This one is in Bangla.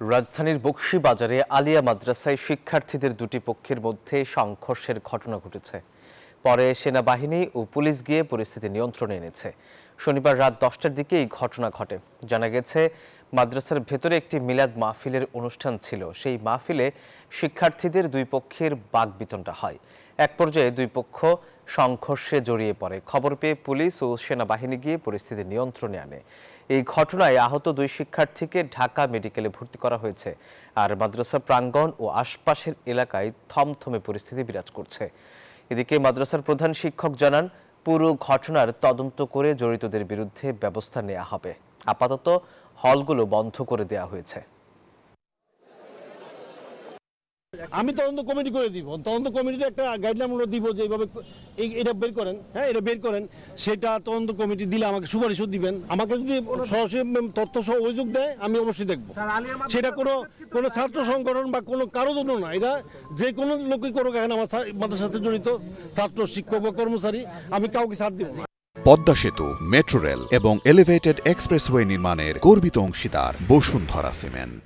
রাজধানীর বকশীবাজারে আলিয়া মাদ্রাসায় শিক্ষার্থীদের দুটি পক্ষের মধ্যে সংঘর্ষের ঘটনা ঘটেছে। পরে সেনাবাহিনী ও পুলিশ গিয়ে পরিস্থিতি নিয়ন্ত্রণে এনেছে। শনিবার রাত 10টার দিকে এই ঘটনা ঘটে। জানা গেছে, মাদ্রাসার ভেতরে একটি মিলাদ মাহফিলের অনুষ্ঠান ছিল। সেই মাহফিলে শিক্ষার্থীদের দুই পক্ষের বাকবিতণ্ডা হয়। এক পর্যায়ে দুই পক্ষ সংঘর্ষে জড়িয়ে পড়ে। খবর পেয়ে পুলিশ ও সেনাবাহিনী গিয়ে পরিস্থিতি নিয়ন্ত্রণে আনে। এই ঘটনায় আহত দুই শিক্ষার্থীকে ঢাকা মেডিকেলে ভর্তি করা হয়েছে। আর মাদ্রাসা প্রাঙ্গণ ও আশপাশের এলাকায় থমথমে পরিস্থিতি বিরাজ করছে। এদিকে মাদ্রাসার প্রধান শিক্ষক জানান, পুরো ঘটনার তদন্ত করে জড়িতদের বিরুদ্ধে ব্যবস্থা নেওয়া হবে। আপাতত হলগুলো বন্ধ করে দেওয়া হয়েছে। আমি তদন্ত কমিটি করে দিব। তদন্ত কমিটিতে একটা গাইডলাইন আমরা দিব যে এইভাবে এটা বের করেন, এটা বের করেন। সেটা তদন্ত কমিটি দিলে আমাকে সুপারিশও দিবেন। আমাকে যদি সরাসরি তথ্য সহ অভিযোগ দেয়, আমি অবশ্যই দেখব। সেটা কোনো ছাত্র সংগঠন বা কোনো কারো জন্য না, এটা যে কোনো লোকই করুক, এখানে আমাদের সাথে জড়িত ছাত্র, শিক্ষক বা কর্মচারী, আমি কাউকে ছাড় দিব না। পদ্মা সেতু, মেট্রো রেল এবং এলিভেটেড এক্সপ্রেসওয়ে নির্মাণের গর্বিত অংশীদার বসুন্ধরা সিমেন্ট।